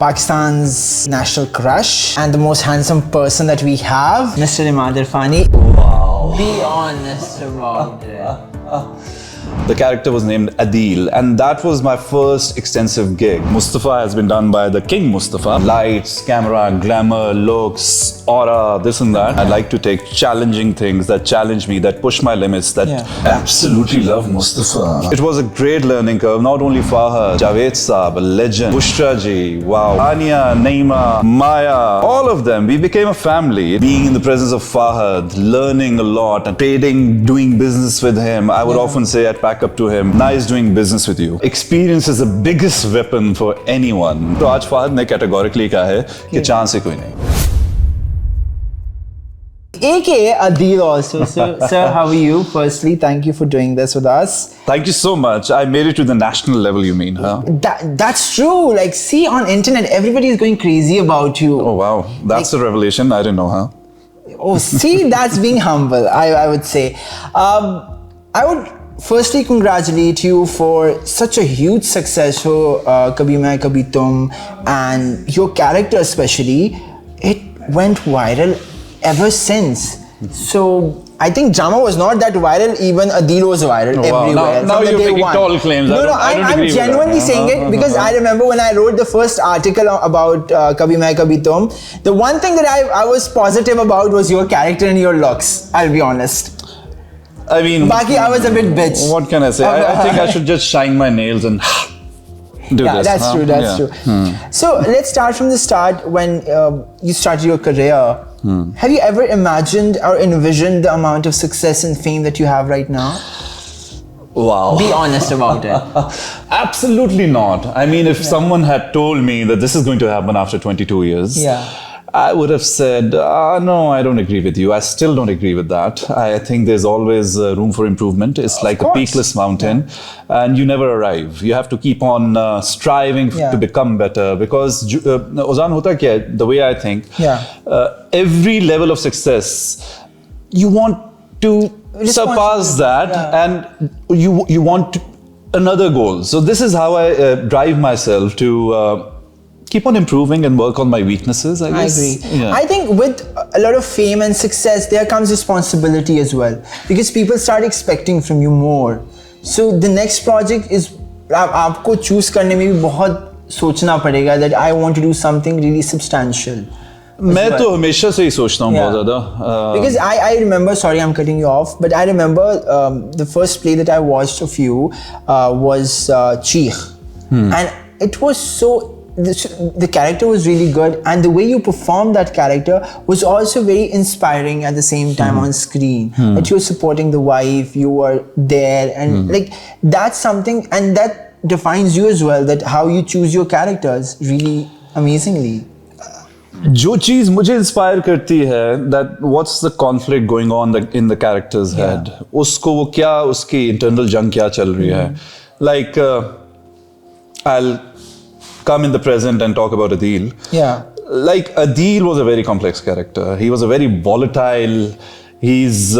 Pakistan's national crush and the most handsome person that we have, Mr. Emmad Irfani. Wow. Be honest about it. The character was named Adeel, and that was my first extensive gig. Mustafa has been done by the King Mustafa. Lights, camera, glamour, looks, aura, this and that. I like to take challenging things that challenge me, that push my limits, that absolutely love Mustafa. It was a great learning curve, not only Fahad, Javed Saab, a legend, Bushra ji, wow, Ania, Naima, Maya, all of them. We became a family. Being in the presence of Fahad, learning a lot, and trading, doing business with him. I would often say I'd pack up to him, nice doing business with you. Experience is the biggest weapon for anyone. तो आज फहद ने categorically कहा है कि chance ही कोई नहीं. AKA Adeel also. So, sir, how are you? Firstly, thank you for doing this with us. Thank you so much. I made it to the national level, you mean, huh? That's true. Like, see, on internet, everybody is going crazy about you. Oh, wow. That's a revelation. I didn't know, huh? Oh, see, that's being humble, I would say. I would firstly congratulate you for such a huge success for Kabhi Main Kabhi Tum, and your character especially. It went viral ever since. So I think drama was not that viral, even Adeel was viral everywhere. Now you're making tall claims. I'm genuinely saying it because I remember when I wrote the first article about Kabhi Main Kabhi Tum, the one thing that I was positive about was your character and your looks, I'll be honest. I mean, Baki, I was a bit bitch. What can I say? I think I should just shine my nails and do this. That's true. That's true. So let's start from the start. When you started your career, have you ever imagined or envisioned the amount of success and fame that you have right now? Wow. Be honest about it. Absolutely not. I mean, if someone had told me that this is going to happen after 22 years, I would have said, no, I don't agree with you. I still don't agree with that. I think there's always room for improvement. It's like a peakless mountain and you never arrive. You have to keep on striving to become better because Ozan hota kya hai, the way I think, every level of success, you want to surpass that and you want another goal. So this is how I drive myself to keep on improving and work on my weaknesses, I guess. I agree. I think with a lot of fame and success, there comes responsibility as well. Because people start expecting from you more. So the next project is, आपको choose करने में भी बहुत सोचना पड़ेगा that I want to do something really substantial. मैं तो हमेशा से ही सोचता हूँ बहुत ज़्यादा. Because I remember, sorry I'm cutting you off, but I remember the first play that I watched of you was Cheekh. And it was so, the character was really good and the way you performed that character was also very inspiring at the same time on screen. That you were supporting the wife, you were there and like that's something and that defines you as well, that how you choose your characters really amazingly. जो चीज़ मुझे inspire करती है that what's the conflict going on in the character's head, उसको वो क्या उसकी internal जंग क्या चल रही है. Like I'll come in the present and talk about Adeel. Like Adeel was a very complex character. He was a very volatile, he's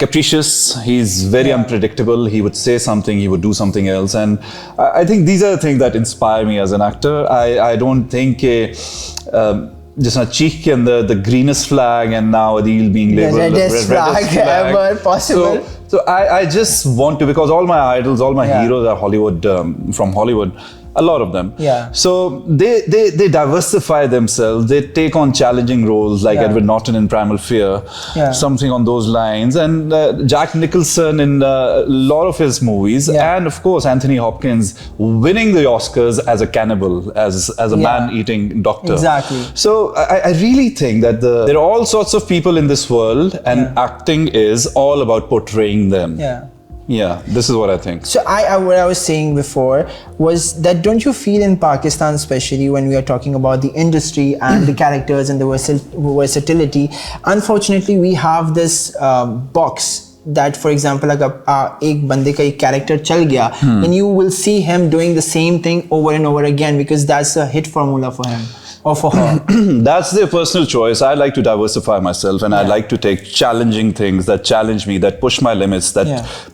capricious, he's very unpredictable. He would say something, he would do something else. And I think these are the things that inspire me as an actor. I don't think just a Cheekh and the greenest flag and now Adeel being labeled the reddest flag ever possible. So I just want to, because all my idols, all my heroes are Hollywood, from Hollywood. A lot of them. So they diversify themselves. They take on challenging roles like Edward Norton in Primal Fear, something on those lines. And Jack Nicholson in a lot of his movies. And of course, Anthony Hopkins winning the Oscars as a cannibal, as a man-eating doctor. Exactly. So I really think that there are all sorts of people in this world and acting is all about portraying them. Yeah, this is what I think. So what I was saying before was that don't you feel in Pakistan, especially when we are talking about the industry and the characters and the versatility, unfortunately we have this box that, for example, like एक बंदे का एक character चल गया, and you will see him doing the same thing over and over again because that's a hit formula for him. Or for her? That's their personal choice. I like to diversify myself and I like to take challenging things that challenge me, that push my limits, that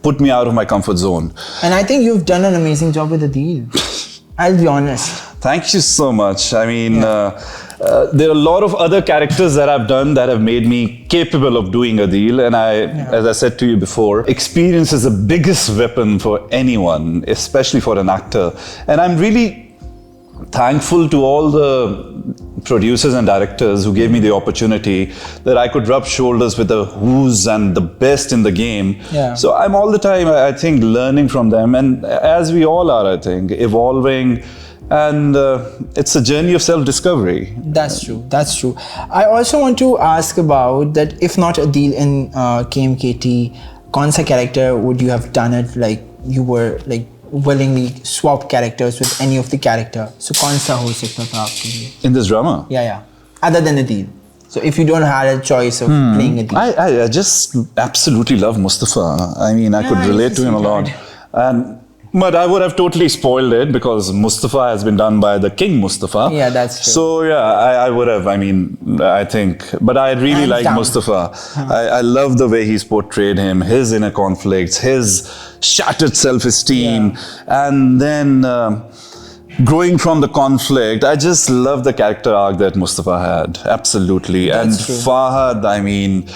put me out of my comfort zone. And I think you've done an amazing job with Adeel. I'll be honest. Thank you so much. I mean, there are a lot of other characters that I've done that have made me capable of doing Adeel. And as I said to you before, experience is the biggest weapon for anyone, especially for an actor. And I'm really thankful to all the producers and directors who gave me the opportunity that I could rub shoulders with the who's and the best in the game. So I'm all the time, I think, learning from them. And as we all are, I think, evolving. And it's a journey of self-discovery. That's true. That's true. I also want to ask about that. If not Adeel in KMKT, kaun sa character would you have done it? Like you were like willingly swap characters with any of the character. So kaun sa ho sakta tha aapke liye? In this drama? Yeah. Other than Adeel. So if you don't have a choice of playing Adeel. I just absolutely love Mustafa. I mean, I could relate to him a lot. But I would have totally spoiled it because Mustafa has been done by the King Mustafa. Yeah, that's true. So yeah, I would have, I mean, I think, but I really like Mustafa. I love the way he's portrayed him, his inner conflicts, his shattered self-esteem, and then growing from the conflict. I just love the character arc that Mustafa had, absolutely. That's and true. Fahad, I mean,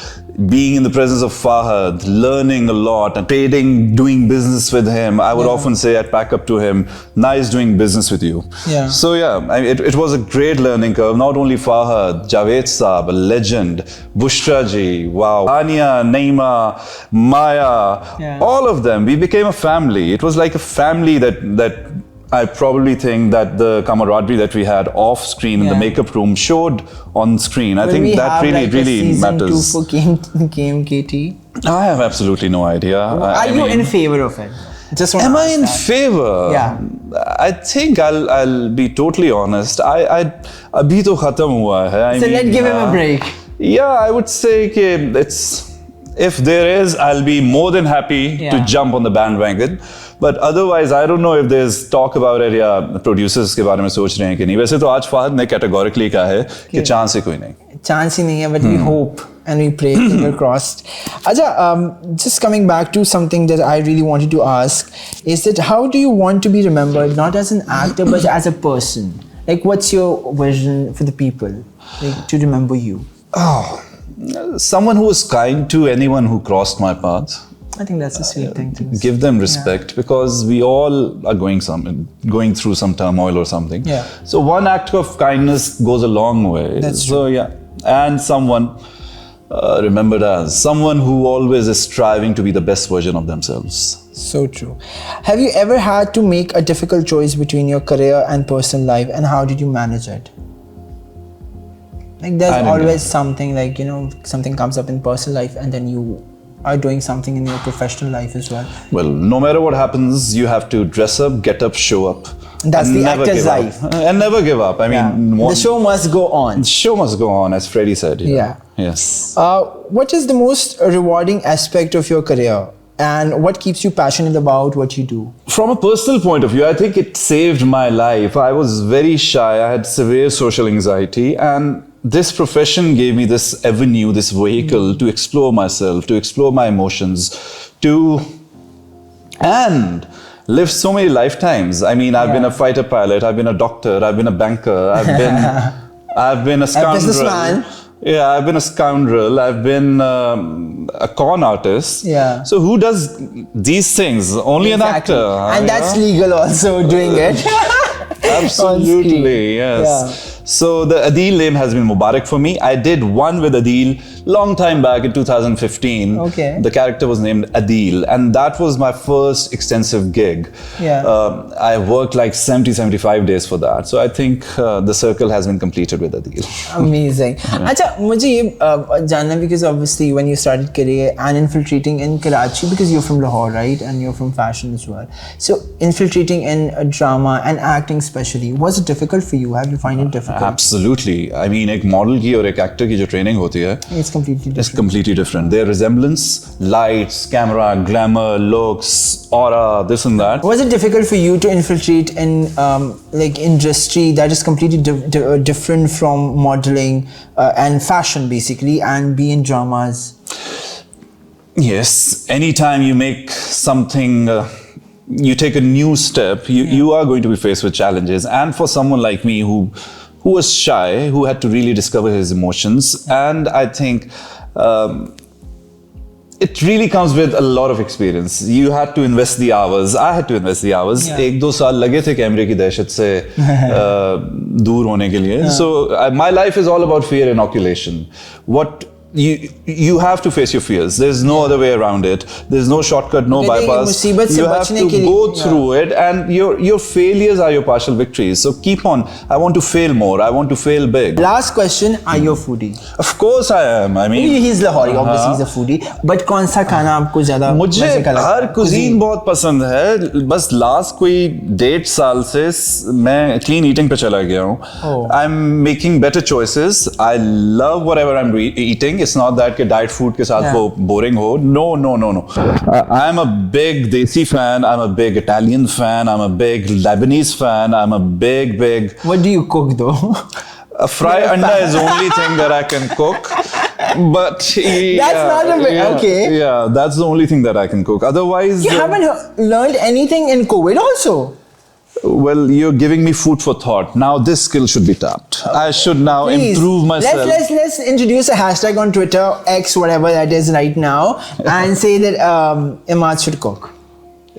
being in the presence of Fahad, learning a lot and trading, doing business with him. I would often say, I'd pack up to him, nice doing business with you. So yeah, it was a great learning curve. Not only Fahad, Javed Saab, a legend, Bushra ji, wow, Ania, Naima, Maya, all of them. We became a family. It was like a family that I probably think that the camaraderie that we had off screen in the makeup room showed on screen. I think that really matters. For KMKT? I have absolutely no idea. Are you in favor of it? Am I in favor? Yeah. I think I'll be totally honest. Abhi to khatam hua hai. So let's give him a break. Yeah, I would say if there is, I'll be more than happy to jump on the bandwagon. But otherwise, I don't know if there's talk about it या producers के बारे में सोच रहे हैं कि नहीं. वैसे तो आज फहद ने categorically कहा है कि chance ही कोई नहीं. Chance ही नहीं है, but we hope and we pray, finger crossed. Aja, just coming back to something that I really wanted to ask is that how do you want to be remembered, not as an actor but as a person? Like, what's your vision for the people, like, to remember you? Oh, someone who was kind to anyone who crossed my path. I think that's a sweet thing to give them respect because we all are going through some turmoil or something. So one act of kindness goes a long way. That's so true. Yeah, and someone remembered as someone who always is striving to be the best version of themselves. So true. Have you ever had to make a difficult choice between your career and personal life, and how did you manage it? Like there's always something, like, you know, something comes up in personal life and then you are doing something in your professional life as well. Well, no matter what happens, you have to dress up, get up, show up. That's the actor's life. And never give up. I mean, the show must go on. The show must go on, as Freddie said. Yes. What is the most rewarding aspect of your career? And what keeps you passionate about what you do? From a personal point of view, I think it saved my life. I was very shy. I had severe social anxiety, and this profession gave me this avenue, this vehicle to explore myself, to explore my emotions, and live so many lifetimes. I mean, I've been a fighter pilot, I've been a doctor, I've been a banker, I've been a scoundrel. A businessman. Yeah, I've been a scoundrel. I've been a con artist. Yeah. So who does these things? Only an actor. And that's legal also, doing it. Absolutely, yes. Yeah. So the Adeel name has been Mubarak for me. I did one with Adeel long time back in 2015. Okay. The character was named Adeel, and that was my first extensive gig. Yeah. I worked like 70-75 days for that. So I think the circle has been completed with Adeel. Amazing. Acha, mujhe ye janna, because obviously when you started career and infiltrating in Karachi, because you're from Lahore, right? And you're from fashion as well. So infiltrating in drama and acting especially, was it difficult for you? Have you find it difficult? Absolutely. I mean, एक model की और एक actor की जो training होती है, it's completely different. It's completely different. Their resemblance, lights, camera, glamour, looks, aura, this and that. Was it difficult for you to infiltrate in like industry that is completely different from modeling and fashion basically, and be in dramas? Yes. Anytime you make something you take a new step, you are going to be faced with challenges. And for someone like me who was shy, who had to really discover his emotions, and I think it really comes with a lot of experience. You had to invest the hours. I had to invest the hours. 1-2 साल लगे थे कैमरे की दहशत से दूर होने के लिए. So my life is all about fear inoculation. What you have to face your fears. There's no other way around it. There's no shortcut, no bypass. You have to go through it, and your failures are your partial victories. So keep on. I want to fail more. I want to fail big. Last question: are you a foodie? Of course I am. I mean, he's Lahori. Obviously, he's a foodie. But कौन सा खाना आपको ज़्यादा मुझे हर cuisine बहुत पसंद है. बस last कोई 1.5 साल से मैं clean eating पे चला गया हूँ. I'm making better choices. I love whatever I'm eating. It's not that कि diet food के साथ वो boring हो. No. I'm a big Desi fan. I'm a big Italian fan. I'm a big Lebanese fan. I'm a big. What do you cook though? A fried anda is the only thing that I can cook. But that's not a bit okay. Yeah, that's the only thing that I can cook. Otherwise, you haven't learned anything in COVID also. Well, you're giving me food for thought. Now this skill should be tapped. I should now improve myself. Let's introduce a hashtag on Twitter, X, whatever that is right now, and say that Emmad should cook.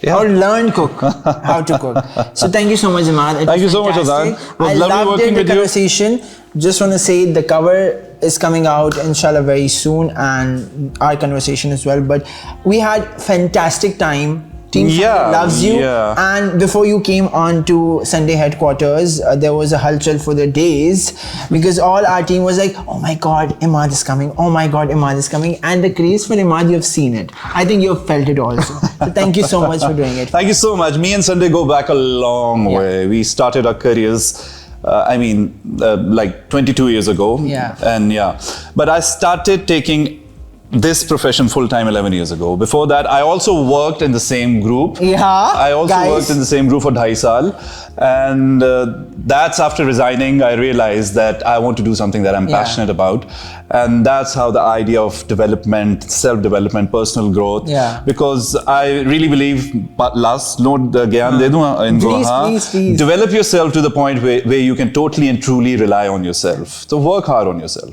Or learn how to cook. So thank you so much, Emmad. Thank you so much, Azad. I loved the conversation. Just want to say the cover is coming out inshallah very soon, and our conversation as well. But we had fantastic time. Team Sunday loves you. And before you came on to Sunday headquarters, there was a halchal for the days, because all our team was like, oh my God, Emmad is coming. Oh my God, Emmad is coming. And the craze for Emmad, you have seen it. I think you have felt it also. So thank you so much for doing it. Thank you so much. Me and Sunday go back a long way. We started our careers like 22 years ago. But I started taking this profession full-time 11 years ago. Before that, I also worked in the same group. I also worked in the same group for 2.5 saal. And that's after resigning, I realized that I want to do something that I'm passionate about. And that's how the idea of development, self-development, personal growth. Because I really believe, last note gyan de दूं इनको, please. Develop yourself to the point where you can totally and truly rely on yourself. So work hard on yourself.